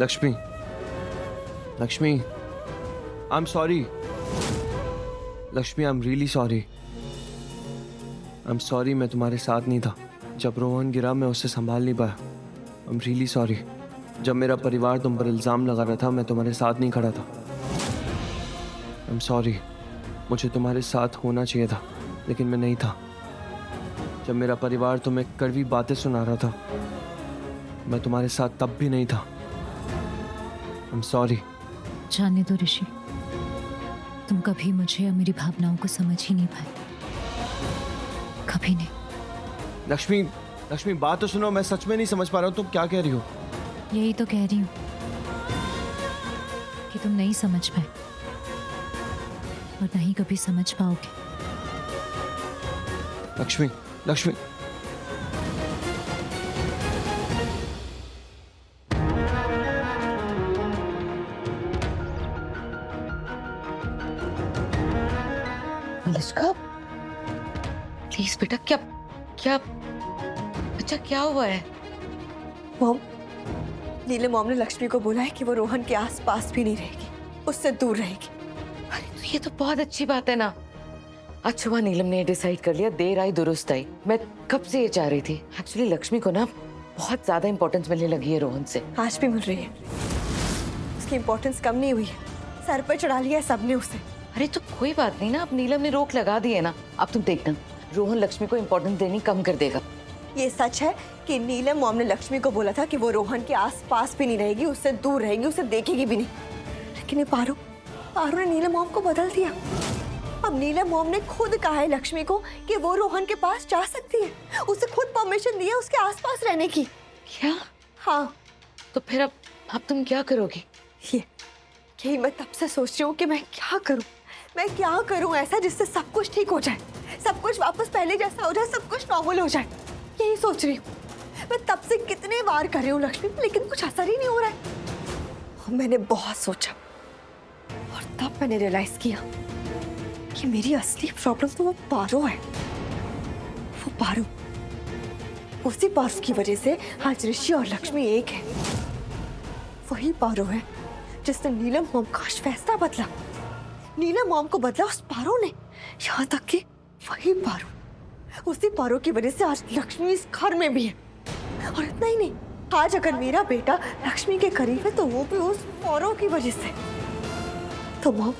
Lakshmi, Lakshmi, I am sorry. Lakshmi, I am really sorry. I am sorry, मैं तुम्हारे साथ नहीं था। जब रोहन गिरा मैं उसे संभाल नहीं पाया। I am really sorry. जब मेरा परिवार तुम पर इल्ज़ाम लगा रहा था मैं तुम्हारे साथ नहीं खड़ा था। I am sorry. मुझे तुम्हारे साथ होना चाहिए था लेकिन मैं नहीं था। जब मेरा परिवार तुम्हें कड़वी बातें सुना रहा था मैं तुम्हारे साथ तब भी नहीं था। I am sorry. जाने दो ऋषि, तुम कभी मुझे या मेरी भावनाओं को समझ ही नहीं पाए, कभी नहीं। लक्ष्मी, लक्ष्मी बात तो सुनो, मैं सच में नहीं समझ पा रहा हूँ तुम क्या कह रही हो। यही तो कह रही हूँ कि तुम नहीं समझ पाए और नहीं कभी समझ पाओगे। लक्ष्मी, लक्ष्मी, मलिष्का, प्लीज बेटा, क्या क्या अच्छा क्या हुआ है? मॉम, नीलम मॉम ने लक्ष्मी को बोला है कि वो रोहन के आसपास भी नहीं रहेगी, उससे दूर रहेगी। अरे तो ये तो बहुत अच्छी बात है ना। आज सुबह नीलम ने डिसाइड कर लिया, देर आई दुरुस्त आई। मैं कब से ये चाह रही थी। एक्चुअली लक्ष्मी को ना बहुत ज्यादा इंपॉर्टेंस मिलने लगी है रोहन से। आज भी मिल रही है, उसकी इंपॉर्टेंस कम नहीं हुई है। सर पर चढ़ा लिया है सबने उसे। अरे तो कोई बात नहीं ना, अब नीलम ने रोक लगा दी है ना। अब तुम देखना, रोहन लक्ष्मी को इंपॉर्टेंस देनी कम कर देगा। ये सच है कि नीलम मॉम ने लक्ष्मी को बोला था कि वो रोहन के आसपास भी नहीं रहेगी, उससे दूर रहेगी, उसे देखेगी भी नहीं। लेकिन ये पारू ने नीलम मॉम को बदल दिया। अब नीलम मॉम ने खुद कहा है लक्ष्मी को कि वो रोहन के पास जा सकती है। उसे खुद परमिशन दी है उसके आसपास रहने की। क्या? हाँ। तो फिर अब तुम क्या करोगी? यही मैं तब से सोच रही हूँ कि मैं क्या करूँ ऐसा जिससे सब कुछ ठीक हो जाए, सब कुछ वापस पहले जैसा हो जाए, सब कुछ नॉर्मल हो जाए। यही सोच रही हूँ। मैं तब से कितने बार कर रही हूँ लक्ष्मी, लेकिन कुछ असर ही नहीं हो रहा है। मैंने बहुत सोचा और तब मैंने रियलाइज किया कि मेरी असली प्रॉब्लम तो वो पारो है। वो पारो, उसी पारो की वजह से आज ऋषि और लक्ष्मी एक है। वही पारो है जिसने नीलम मॉम का फैसला बदला। नीलम मॉम को बदला उस पारो ने। यहाँ तक कि वही पारो, उसी पारो की वजह से आज लक्ष्मी इस घर में भी है। और इतना ही नहीं, आज अगर मेरा बेटा लक्ष्मी के करीब है तो वो भी उस पारो की वजह से। तो मॉम,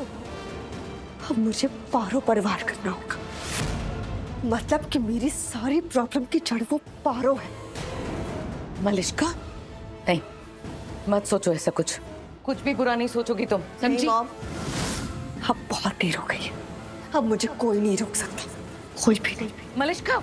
अब मुझे पारो पर वार करना होगा। मतलब कि मेरी सारी प्रॉब्लम की जड़ वो पारो है। मलिष्का, नहीं, मत सोचो ऐसा कुछ भी बुरा नहीं सोचोगी तुम, समझी? मॉम, अब बहुत देर हो गई है। अब मुझे कोई नहीं रोक सकता, कोई भी नहीं। मलिष्का,